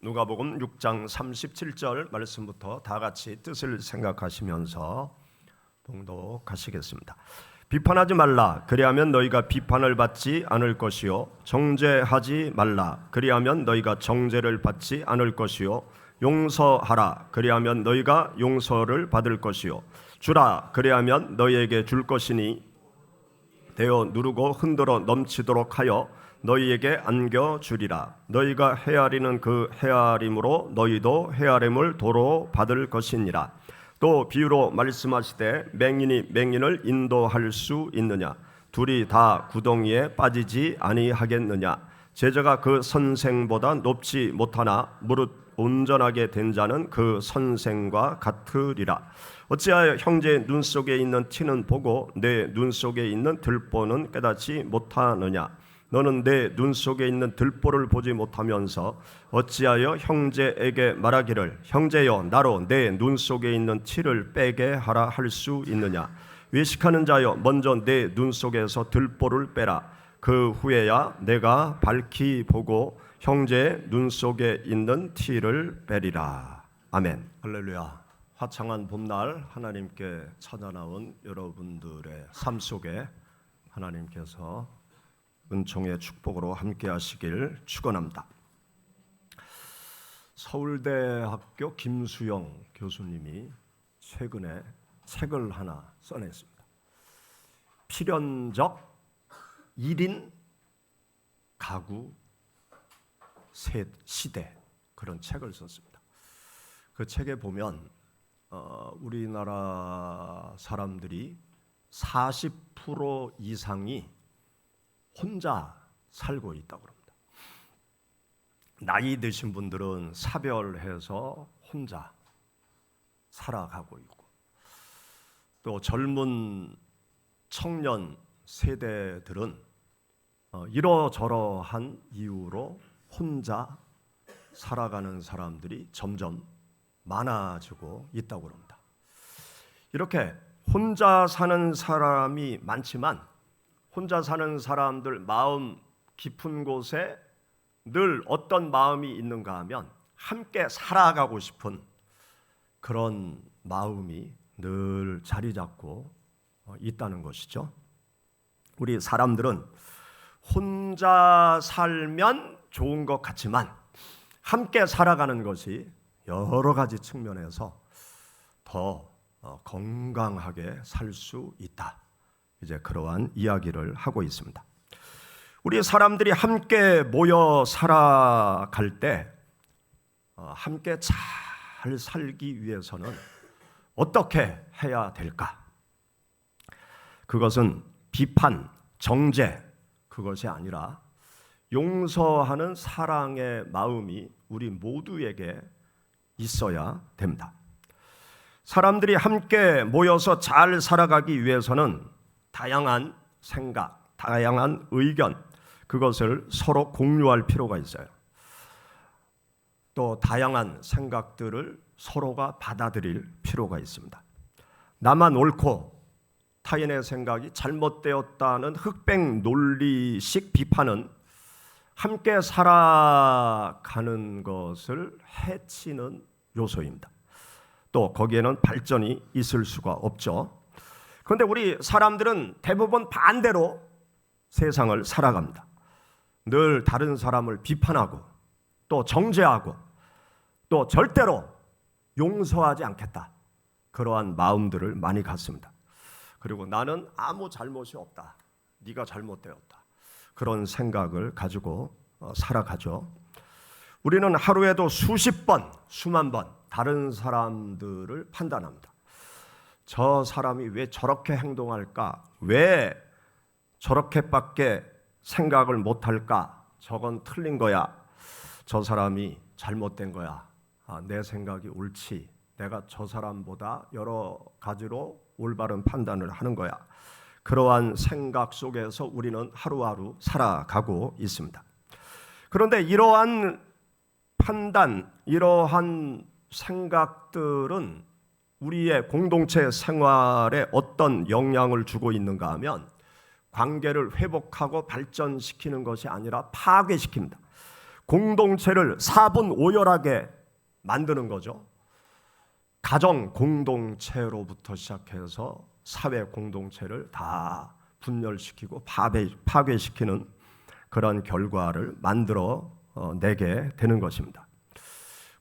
누가복음 6장 37절 말씀부터 다 같이 뜻을 생각하시면서 봉독하시겠습니다. 비판하지 말라. 그리하면 너희가 비판을 받지 않을 것이요. 정죄하지 말라. 그리하면 너희가 정죄를 받지 않을 것이요. 용서하라. 그리하면 너희가 용서를 받을 것이요. 주라. 그리하면 너희에게 줄 것이니 대어 누르고 흔들어 넘치도록 하여 너희에게 안겨주리라. 너희가 헤아리는 그 헤아림으로 너희도 헤아림을 도로 받을 것이니라. 또 비유로 말씀하시되 맹인이 맹인을 인도할 수 있느냐? 둘이 다 구덩이에 빠지지 아니하겠느냐? 제자가 그 선생보다 높지 못하나 무릇 온전하게 된 자는 그 선생과 같으리라. 어찌하여 형제의 눈 속에 있는 티는 보고 내 눈 속에 있는 들보는 깨닫지 못하느냐? 너는 내 눈 속에 있는 들보를 보지 못하면서 어찌하여 형제에게 말하기를 형제여 나로 내 눈 속에 있는 티를 빼게 하라 할 수 있느냐? 외식하는 자여 먼저 내 눈 속에서 들보를 빼라. 그 후에야 내가 밝히 보고 형제의 눈 속에 있는 티를 빼리라. 아멘. 할렐루야. 화창한 봄날 하나님께 찾아나온 여러분들의 삶 속에 하나님께서 은총의 축복으로 함께 하시길 축원합니다. 서울대학교 김수영 교수님이 최근에 책을 하나 써냈습니다. 필연적 1인 가구 시대, 그런 책을 썼습니다. 그 책에 보면 우리나라 사람들이 40% 이상이 혼자 살고 있다고 합니다. 나이 드신 분들은 사별해서 혼자 살아가고 있고, 또 젊은 청년 세대들은 이러저러한 이유로 혼자 살아가는 사람들이 점점 많아지고 있다고 합니다. 이렇게 혼자 사는 사람이 많지만 혼자 사는 사람들 마음 깊은 곳에 늘 어떤 마음이 있는가 하면 함께 살아가고 싶은 그런 마음이 늘 자리 잡고 있다는 것이죠. 우리 사람들은 혼자 살면 좋은 것 같지만 함께 살아가는 것이 여러 가지 측면에서 더 건강하게 살 수 있다. 이제 그러한 이야기를 하고 있습니다. 우리 사람들이 함께 모여 살아갈 때 함께 잘 살기 위해서는 어떻게 해야 될까? 그것은 비판, 정죄 그것이 아니라 용서하는 사랑의 마음이 우리 모두에게 있어야 됩니다. 사람들이 함께 모여서 잘 살아가기 위해서는 다양한 생각, 다양한 의견, 그것을 서로 공유할 필요가 있어요. 또 다양한 생각들을 서로가 받아들일 필요가 있습니다. 나만 옳고 타인의 생각이 잘못되었다는 흑백 논리식 비판은 함께 살아가는 것을 해치는 요소입니다. 또 거기에는 발전이 있을 수가 없죠. 그런데 우리 사람들은 대부분 반대로 세상을 살아갑니다. 늘 다른 사람을 비판하고 또 정죄하고 또 절대로 용서하지 않겠다. 그러한 마음들을 많이 갖습니다. 그리고 나는 아무 잘못이 없다. 네가 잘못되었다. 그런 생각을 가지고 살아가죠. 우리는 하루에도 수십 번, 수만 번 다른 사람들을 판단합니다. 저 사람이 왜 저렇게 행동할까? 왜 저렇게밖에 생각을 못할까? 저건 틀린 거야. 저 사람이 잘못된 거야. 내 생각이 옳지. 내가 저 사람보다 여러 가지로 올바른 판단을 하는 거야. 그러한 생각 속에서 우리는 하루하루 살아가고 있습니다. 그런데 이러한 판단, 이러한 생각들은 우리의 공동체 생활에 어떤 영향을 주고 있는가 하면 관계를 회복하고 발전시키는 것이 아니라 파괴시킵니다. 공동체를 사분오열하게 만드는 거죠. 가정 공동체로부터 시작해서 사회 공동체를 다 분열시키고 파괴시키는 그런 결과를 만들어 내게 되는 것입니다.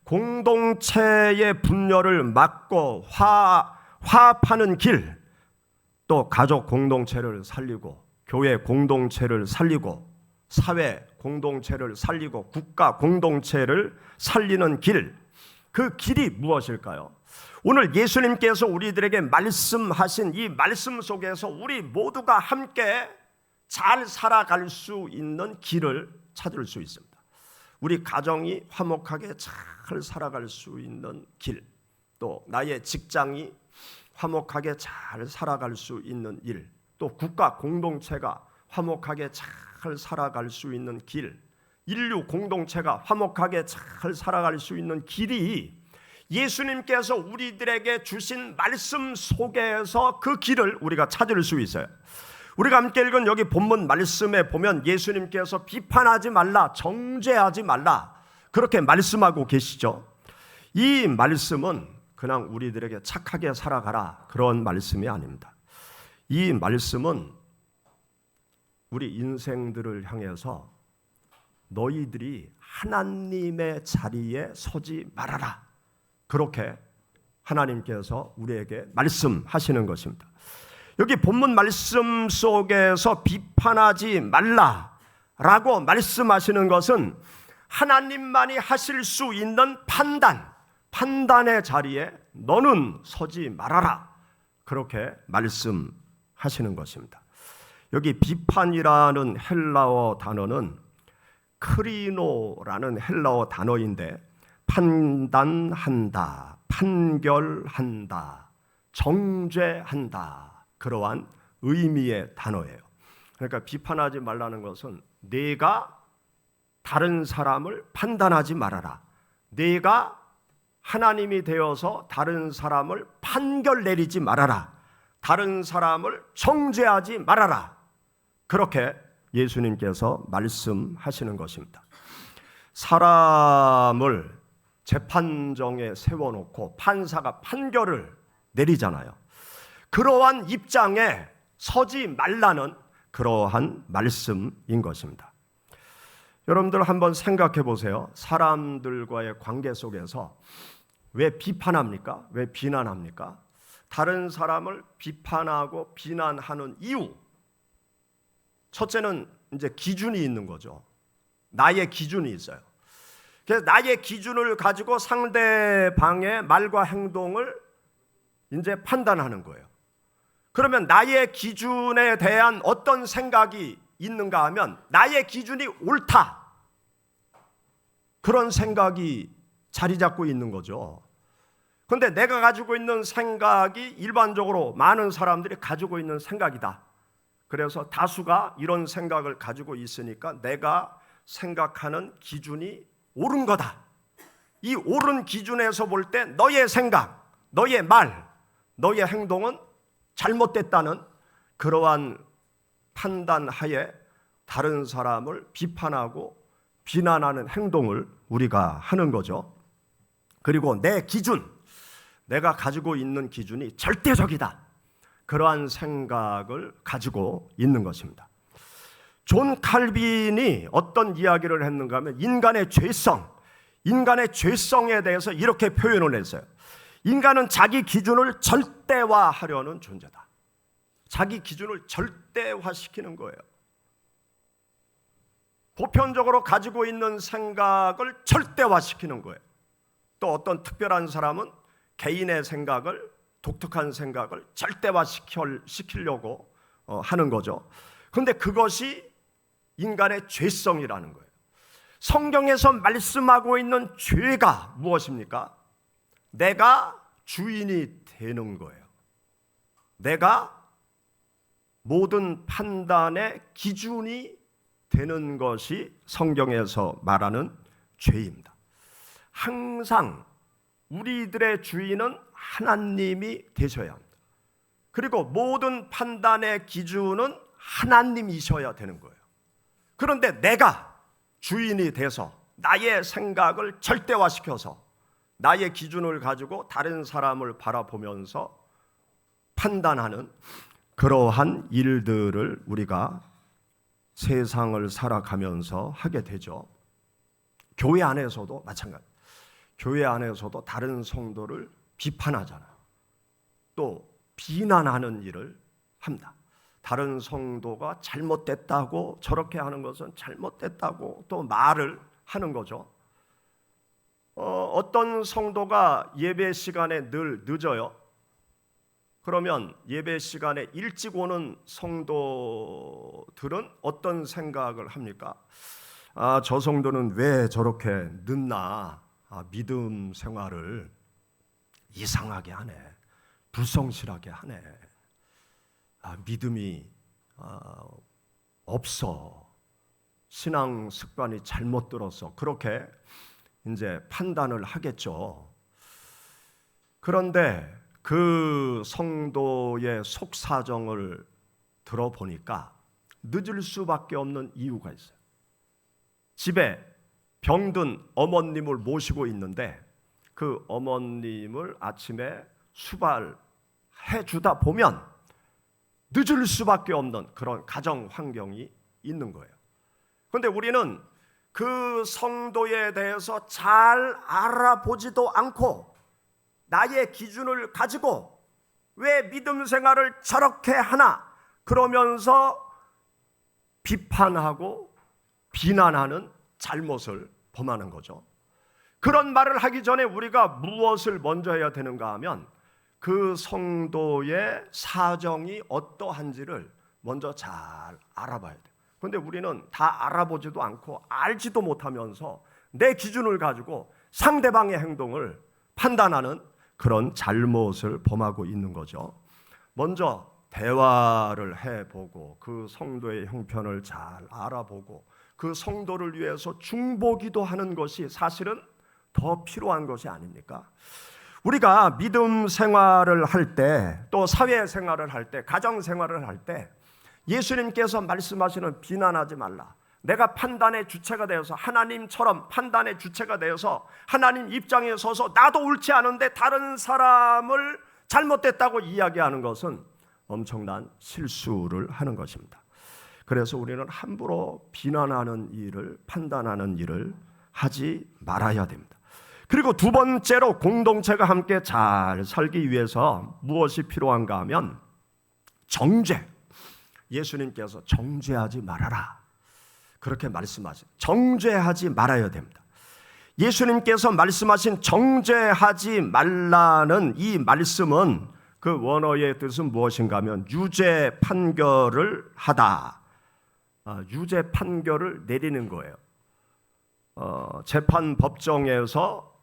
공동체의 분열을 막고 화합하는 길, 또 가족 공동체를 살리고 교회 공동체를 살리고 사회 공동체를 살리고 국가 공동체를 살리는 길, 그 길이 무엇일까요? 오늘 예수님께서 우리들에게 말씀하신 이 말씀 속에서 우리 모두가 함께 잘 살아갈 수 있는 길을 찾을 수 있습니다. 우리 가정이 화목하게 잘 살아갈 수 있는 길, 또 나의 직장이 화목하게 잘 살아갈 수 있는 일, 또 국가 공동체가 화목하게 잘 살아갈 수 있는 길, 인류 공동체가 화목하게 잘 살아갈 수 있는 길이 예수님께서 우리들에게 주신 말씀 속에서 그 길을 우리가 찾을 수 있어요. 우리가 함께 읽은 여기 본문 말씀에 보면 예수님께서 비판하지 말라, 정죄하지 말라 그렇게 말씀하고 계시죠. 이 말씀은 그냥 우리들에게 착하게 살아가라 그런 말씀이 아닙니다. 이 말씀은 우리 인생들을 향해서 너희들이 하나님의 자리에 서지 말아라, 그렇게 하나님께서 우리에게 말씀하시는 것입니다. 여기 본문 말씀 속에서 비판하지 말라라고 말씀하시는 것은 하나님만이 하실 수 있는 판단의 자리에 너는 서지 말아라, 그렇게 말씀하시는 것입니다. 여기 비판이라는 헬라어 단어는 크리노라는 헬라어 단어인데 판단한다, 판결한다, 정죄한다, 그러한 의미의 단어예요. 그러니까 비판하지 말라는 것은 내가 다른 사람을 판단하지 말아라, 내가 하나님이 되어서 다른 사람을 판결 내리지 말아라, 다른 사람을 정죄하지 말아라, 그렇게 예수님께서 말씀하시는 것입니다. 사람을 재판정에 세워놓고 판사가 판결을 내리잖아요. 그러한 입장에 서지 말라는 그러한 말씀인 것입니다. 여러분들 한번 생각해 보세요. 사람들과의 관계 속에서 왜 비판합니까? 왜 비난합니까? 다른 사람을 비판하고 비난하는 이유, 첫째는 이제 기준이 있는 거죠. 나의 기준이 있어요. 그래서 나의 기준을 가지고 상대방의 말과 행동을 이제 판단하는 거예요. 그러면 나의 기준에 대한 어떤 생각이 있는가 하면 나의 기준이 옳다, 그런 생각이 자리 잡고 있는 거죠. 그런데 내가 가지고 있는 생각이 일반적으로 많은 사람들이 가지고 있는 생각이다. 그래서 다수가 이런 생각을 가지고 있으니까 내가 생각하는 기준이 옳은 거다. 이 옳은 기준에서 볼 때 너의 생각, 너의 말, 너의 행동은 잘못됐다는 그러한 판단하에 다른 사람을 비판하고 비난하는 행동을 우리가 하는 거죠. 그리고 내 기준, 내가 가지고 있는 기준이 절대적이다, 그러한 생각을 가지고 있는 것입니다. 존 칼빈이 어떤 이야기를 했는가 하면 인간의 죄성에 대해서 이렇게 표현을 했어요. 인간은 자기 기준을 절대화하려는 존재다. 자기 기준을 절대화시키는 거예요. 보편적으로 가지고 있는 생각을 절대화시키는 거예요. 또 어떤 특별한 사람은 개인의 생각을, 독특한 생각을 절대화시키려고 하는 거죠. 그런데 그것이 인간의 죄성이라는 거예요. 성경에서 말씀하고 있는 죄가 무엇입니까? 내가 주인이 되는 거예요. 내가 모든 판단의 기준이 되는 것이 성경에서 말하는 죄입니다. 항상 우리들의 주인은 하나님이 되셔야 합니다. 그리고 모든 판단의 기준은 하나님이셔야 되는 거예요. 그런데 내가 주인이 돼서 나의 생각을 절대화시켜서 나의 기준을 가지고 다른 사람을 바라보면서 판단하는 그러한 일들을 우리가 세상을 살아가면서 하게 되죠. 교회 안에서도 마찬가지. 교회 안에서도 다른 성도를 비판하잖아요. 또 비난하는 일을 합니다. 다른 성도가 잘못됐다고, 저렇게 하는 것은 잘못됐다고 또 말을 하는 거죠. 어떤 성도가 예배 시간에 늘 늦어요. 그러면 예배 시간에 일찍 오는 성도들은 어떤 생각을 합니까? 저 성도는 왜 저렇게 늦나? 믿음 생활을 이상하게 하네. 불성실하게 하네. 믿음이 없어. 신앙 습관이 잘못 들어서 그렇게 이제 판단을 하겠죠. 그런데 그 성도의 속사정을 들어보니까 늦을 수밖에 없는 이유가 있어요. 집에 병든 어머님을 모시고 있는데 그 어머님을 아침에 수발해 주다 보면 늦을 수밖에 없는 그런 가정 환경이 있는 거예요. 그런데 우리는 그 성도에 대해서 잘 알아보지도 않고 나의 기준을 가지고 왜 믿음 생활을 저렇게 하나 그러면서 비판하고 비난하는 잘못을 범하는 거죠. 그런 말을 하기 전에 우리가 무엇을 먼저 해야 되는가 하면 그 성도의 사정이 어떠한지를 먼저 잘 알아봐야 돼요. 그런데 우리는 다 알아보지도 않고 알지도 못하면서 내 기준을 가지고 상대방의 행동을 판단하는 그런 잘못을 범하고 있는 거죠. 먼저 대화를 해보고 그 성도의 형편을 잘 알아보고 그 성도를 위해서 중보기도 하는 것이 사실은 더 필요한 것이 아닙니까? 우리가 믿음 생활을 할 때, 또 사회 생활을 할 때, 가정 생활을 할 때 예수님께서 말씀하시는 비난하지 말라. 내가 판단의 주체가 되어서 하나님처럼 판단의 주체가 되어서 하나님 입장에 서서 나도 옳지 않은데 다른 사람을 잘못됐다고 이야기하는 것은 엄청난 실수를 하는 것입니다. 그래서 우리는 함부로 비난하는 일을, 판단하는 일을 하지 말아야 됩니다. 그리고 두 번째로 공동체가 함께 잘 살기 위해서 무엇이 필요한가 하면 정죄. 예수님께서 정죄하지 말아라 그렇게 말씀하신, 정죄하지 말아야 됩니다. 예수님께서 말씀하신 정죄하지 말라는 이 말씀은 그 원어의 뜻은 무엇인가 하면 유죄 판결을 하다, 유죄 판결을 내리는 거예요. 재판 법정에서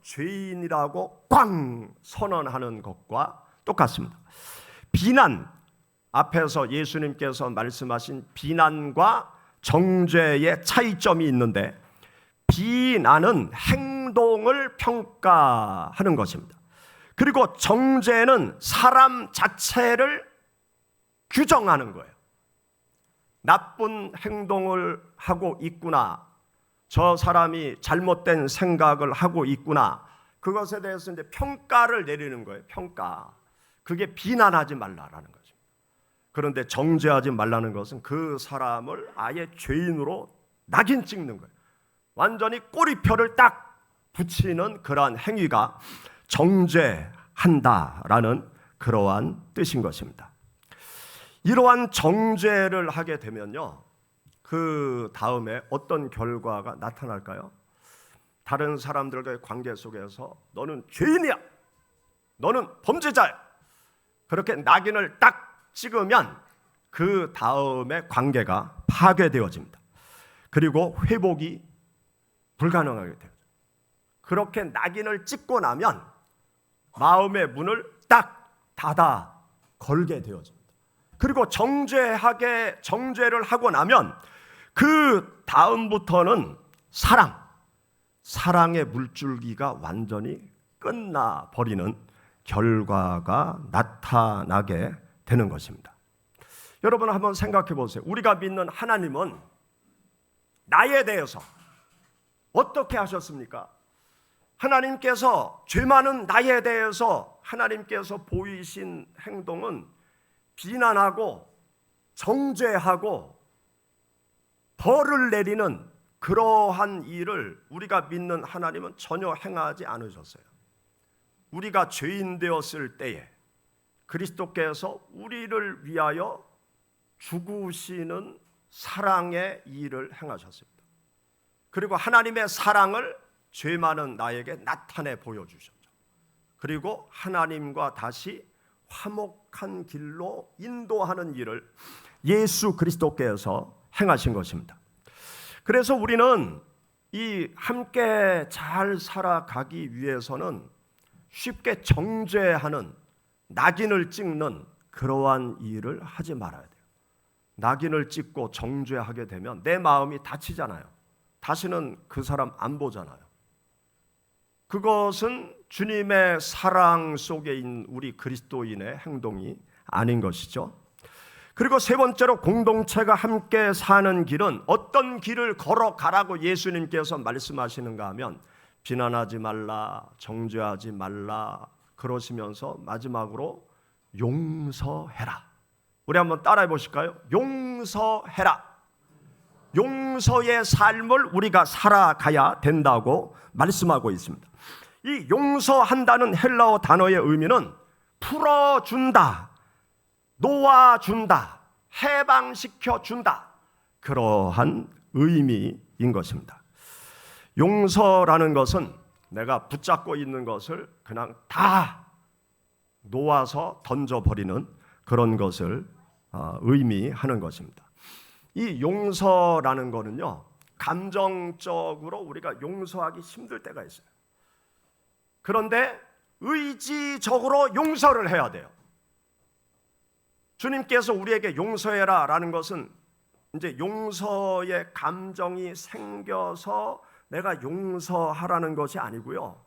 죄인이라고 꽝 선언하는 것과 똑같습니다. 비난, 앞에서 예수님께서 말씀하신 비난과 정죄의 차이점이 있는데 비난은 행동을 평가하는 것입니다. 그리고 정죄는 사람 자체를 규정하는 거예요. 나쁜 행동을 하고 있구나, 저 사람이 잘못된 생각을 하고 있구나, 그것에 대해서 이제 평가를 내리는 거예요. 평가. 그게 비난하지 말라라는 거죠. 그런데 정죄하지 말라는 것은 그 사람을 아예 죄인으로 낙인 찍는 거예요. 완전히 꼬리표를 딱 붙이는 그러한 행위가 정죄한다라는 그러한 뜻인 것입니다. 이러한 정죄를 하게 되면요, 그 다음에 어떤 결과가 나타날까요? 다른 사람들과의 관계 속에서 너는 죄인이야, 너는 범죄자야, 그렇게 낙인을 딱 찍으면 그 다음에 관계가 파괴되어집니다. 그리고 회복이 불가능하게 돼요. 그렇게 낙인을 찍고 나면 마음의 문을 딱 닫아 걸게 되어집니다. 그리고 정죄를 하고 나면 그 다음부터는 사랑의 물줄기가 완전히 끝나버리는 결과가 나타나게 되는 것입니다. 여러분 한번 생각해 보세요. 우리가 믿는 하나님은 나에 대해서 어떻게 하셨습니까? 하나님께서 죄 많은 나에 대해서 하나님께서 보이신 행동은 비난하고 정죄하고 벌을 내리는 그러한 일을 우리가 믿는 하나님은 전혀 행하지 않으셨어요. 우리가 죄인 되었을 때에 그리스도께서 우리를 위하여 죽으시는 사랑의 일을 행하셨습니다. 그리고 하나님의 사랑을 죄 많은 나에게 나타내 보여주셨죠. 그리고 하나님과 다시 화목한 길로 인도하는 일을 예수 그리스도께서 행하신 것입니다. 그래서 우리는 이 함께 잘 살아가기 위해서는 쉽게 정죄하는, 낙인을 찍는 그러한 일을 하지 말아야 돼요. 낙인을 찍고 정죄하게 되면 내 마음이 다치잖아요. 다시는 그 사람 안 보잖아요. 그것은 주님의 사랑 속에 있는 우리 그리스도인의 행동이 아닌 것이죠. 그리고 세 번째로 공동체가 함께 사는 길은 어떤 길을 걸어가라고 예수님께서 말씀하시는가 하면 비난하지 말라, 정죄하지 말라 그러시면서 마지막으로 용서해라. 우리 한번 따라해 보실까요? 용서해라. 용서의 삶을 우리가 살아가야 된다고 말씀하고 있습니다. 이 용서한다는 헬라어 단어의 의미는 풀어준다, 놓아준다, 해방시켜준다, 그러한 의미인 것입니다. 용서라는 것은 내가 붙잡고 있는 것을 그냥 다 놓아서 던져버리는 그런 것을 의미하는 것입니다. 이 용서라는 거는요, 감정적으로 우리가 용서하기 힘들 때가 있어요. 그런데 의지적으로 용서를 해야 돼요. 주님께서 우리에게 용서해라 라는 것은 이제 용서의 감정이 생겨서 내가 용서하라는 것이 아니고요,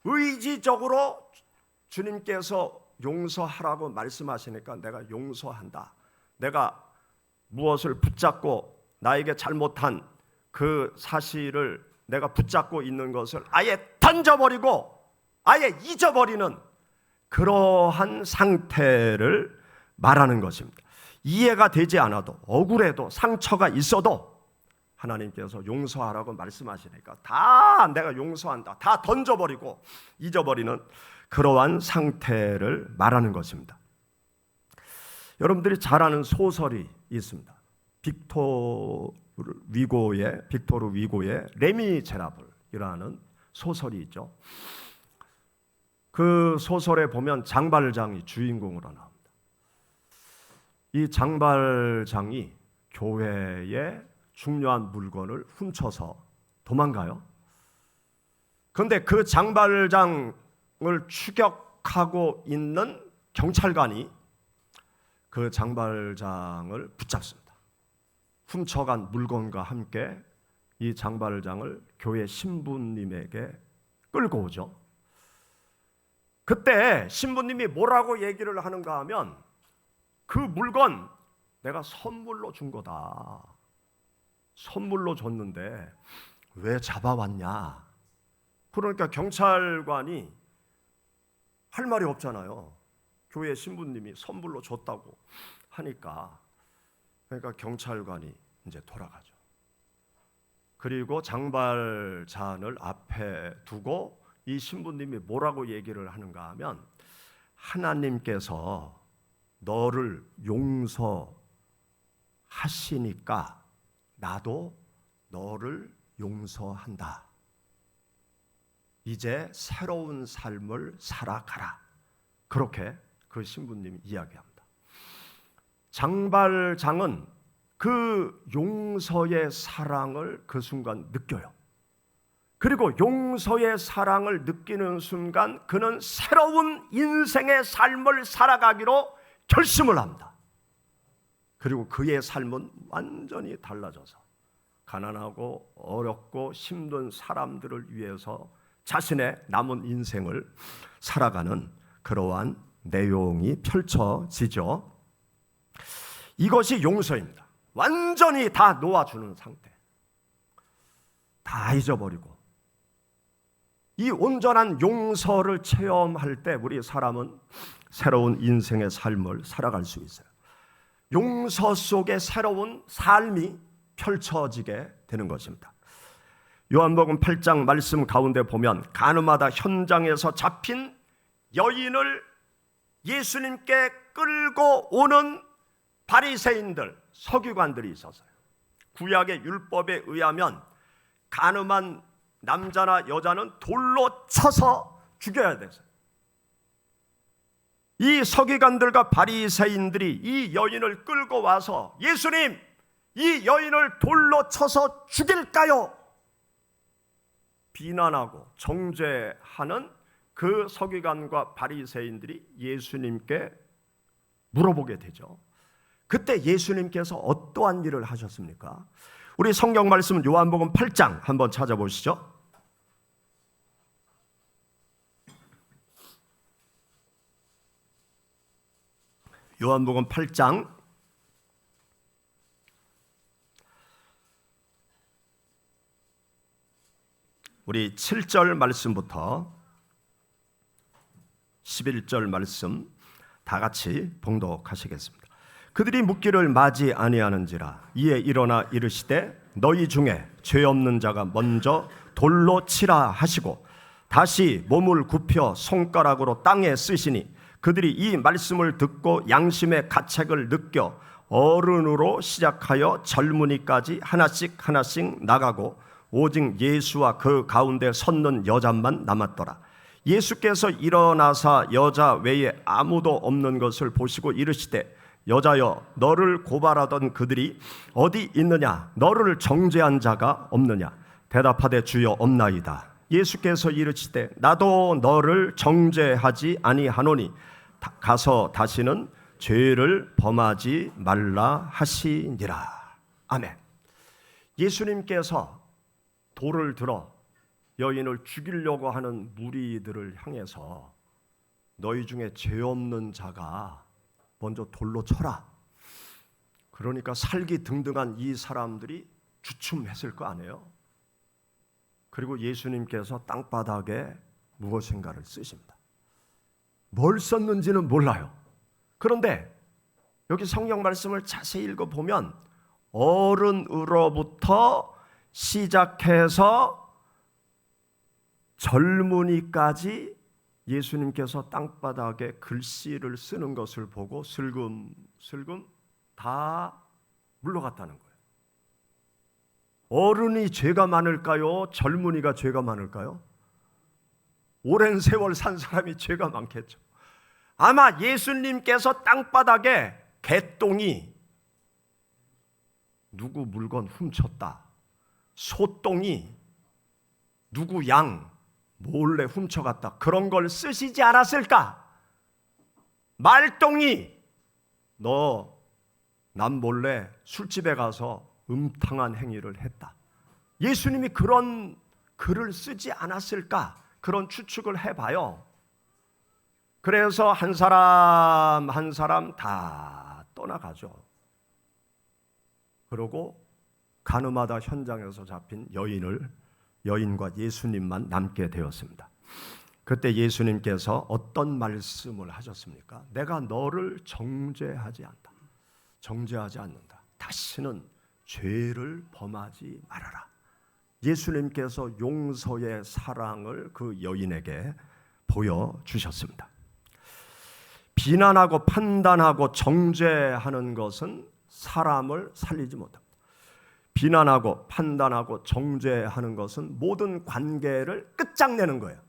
의지적으로 주님께서 용서하라고 말씀하시니까 내가 용서한다. 내가 무엇을 붙잡고 나에게 잘못한 그 사실을 내가 붙잡고 있는 것을 아예 던져버리고 아예 잊어버리는 그러한 상태를 말하는 것입니다. 이해가 되지 않아도, 억울해도, 상처가 있어도 하나님께서 용서하라고 말씀하시니까 다 내가 용서한다, 다 던져버리고 잊어버리는 그러한 상태를 말하는 것입니다. 여러분들이 잘 아는 소설이 있습니다. 빅토르 위고의 레미제라블이라는 소설이 있죠. 그 소설에 보면 장발장이 주인공으로 나옵니다. 이 장발장이 교회에 중요한 물건을 훔쳐서 도망가요. 그런데 그 장발장을 추격하고 있는 경찰관이 그 장발장을 붙잡습니다. 훔쳐간 물건과 함께 이 장발장을 교회 신부님에게 끌고 오죠. 그때 신부님이 뭐라고 얘기를 하는가 하면 그 물건 내가 선물로 준 거다. 선물로 줬는데 왜 잡아왔냐. 그러니까 경찰관이 할 말이 없잖아요. 교회 신부님이 선물로 줬다고 하니까. 그러니까 경찰관이 이제 돌아가죠. 그리고 장발잔을 앞에 두고 이 신부님이 뭐라고 얘기를 하는가 하면 하나님께서 너를 용서하시니까 나도 너를 용서한다. 이제 새로운 삶을 살아가라. 그렇게 그 신부님이 이야기합니다. 장발장은 그 용서의 사랑을 그 순간 느껴요. 그리고 용서의 사랑을 느끼는 순간 그는 새로운 인생의 삶을 살아가기로 결심을 합니다. 그리고 그의 삶은 완전히 달라져서 가난하고 어렵고 힘든 사람들을 위해서 자신의 남은 인생을 살아가는 그러한 내용이 펼쳐지죠. 이것이 용서입니다. 완전히 다 놓아주는 상태. 다 잊어버리고 이 온전한 용서를 체험할 때 우리 사람은 새로운 인생의 삶을 살아갈 수 있어요. 용서 속에 새로운 삶이 펼쳐지게 되는 것입니다. 요한복음 8장 말씀 가운데 보면 가늠하다 현장에서 잡힌 여인을 예수님께 끌고 오는 바리새인들, 서기관들이 있었어요. 구약의 율법에 의하면 간음한 남자나 여자는 돌로 쳐서 죽여야 됐어요. 이 서기관들과 바리새인들이 이 여인을 끌고 와서 예수님, 이 여인을 돌로 쳐서 죽일까요? 비난하고 정죄하는 그 서기관과 바리새인들이 예수님께 물어보게 되죠. 그때 예수님께서 어떠한 일을 하셨습니까? 우리 성경 말씀 요한복음 8장 한번 찾아보시죠. 요한복음 8장 우리 7절 말씀부터 11절 말씀 다 같이 봉독하시겠습니다. 그들이 묻기를 맞이 아니하는지라 이에 일어나 이르시되 너희 중에 죄 없는 자가 먼저 돌로 치라 하시고 다시 몸을 굽혀 손가락으로 땅에 쓰시니 그들이 이 말씀을 듣고 양심의 가책을 느껴 어른으로 시작하여 젊은이까지 하나씩 나가고 오직 예수와 그 가운데 섰는 여자만 남았더라. 예수께서 일어나사 여자 외에 아무도 없는 것을 보시고 이르시되 여자여 너를 고발하던 그들이 어디 있느냐? 너를 정죄한 자가 없느냐? 대답하되 주여 없나이다. 예수께서 이르시되 나도 너를 정죄하지 아니하노니 가서 다시는 죄를 범하지 말라 하시니라. 아멘. 예수님께서 돌을 들어 여인을 죽이려고 하는 무리들을 향해서 너희 중에 죄 없는 자가 먼저 돌로 쳐라. 그러니까 살기 등등한 이 사람들이 주춤했을 거 아니에요. 그리고 예수님께서 땅바닥에 무엇인가를 쓰십니다. 뭘 썼는지는 몰라요. 그런데 여기 성경 말씀을 자세히 읽어보면 어른으로부터 시작해서 젊은이까지 예수님께서 땅바닥에 글씨를 쓰는 것을 보고 슬금슬금 다 물러갔다는 거예요. 어른이 죄가 많을까요? 젊은이가 죄가 많을까요? 오랜 세월 산 사람이 죄가 많겠죠. 아마 예수님께서 땅바닥에 개똥이 누구 물건 훔쳤다, 소똥이 누구 양 몰래 훔쳐갔다, 그런 걸 쓰시지 않았을까? 말똥이 너 남 몰래 술집에 가서 음탕한 행위를 했다, 예수님이 그런 글을 쓰지 않았을까? 그런 추측을 해봐요. 그래서 한 사람 한 사람 다 떠나가죠. 그러고 가늠하다 현장에서 잡힌 여인과 예수님만 남게 되었습니다. 그때 예수님께서 어떤 말씀을 하셨습니까? 내가 너를 정죄하지 않는다. 다시는 죄를 범하지 말아라. 예수님께서 용서의 사랑을 그 여인에게 보여주셨습니다. 비난하고 판단하고 정죄하는 것은 사람을 살리지 못합니다. 비난하고 판단하고 정죄하는 것은 모든 관계를 끝장내는 거예요.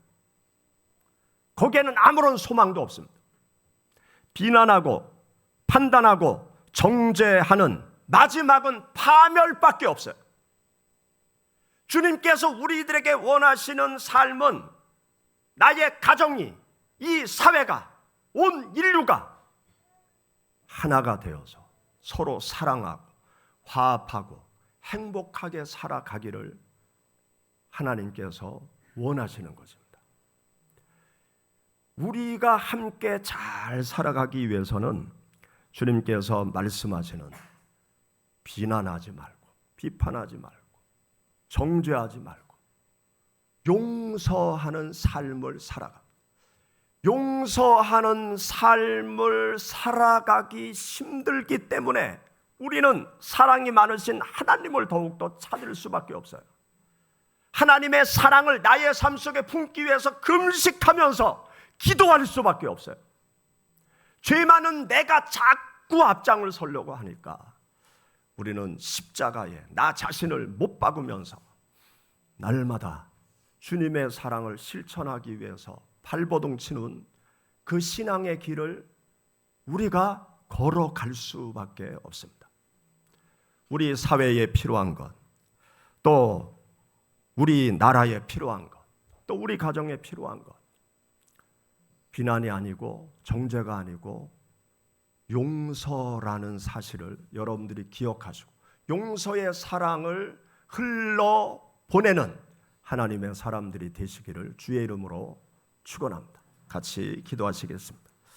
거기에는 아무런 소망도 없습니다. 비난하고 판단하고 정죄하는 마지막은 파멸밖에 없어요. 주님께서 우리들에게 원하시는 삶은 나의 가정이, 이 사회가, 온 인류가 하나가 되어서 서로 사랑하고 화합하고 행복하게 살아가기를 하나님께서 원하시는 것입니다. 우리가 함께 잘 살아가기 위해서는 주님께서 말씀하시는 비난하지 말고 비판하지 말고 정죄하지 말고 용서하는 삶을 살아가. 용서하는 삶을 살아가기 힘들기 때문에 우리는 사랑이 많으신 하나님을 더욱더 찾을 수밖에 없어요. 하나님의 사랑을 나의 삶 속에 품기 위해서 금식하면서 기도할 수밖에 없어요. 죄 많은 내가 자꾸 앞장을 서려고 하니까 우리는 십자가에 나 자신을 못 박으면서 날마다 주님의 사랑을 실천하기 위해서 발버둥 치는 그 신앙의 길을 우리가 걸어갈 수밖에 없습니다. 우리 사회에 필요한 것, 또 우리 나라에 필요한 것, 또 우리 가정에 필요한 것, 비난이 아니고 정죄가 아니고 용서라는 사실을 여러분들이 기억하시고 용서의 사랑을 흘러보내는 하나님의 사람들이 되시기를 주의 이름으로 축원합니다. 같이 기도하시겠습니다.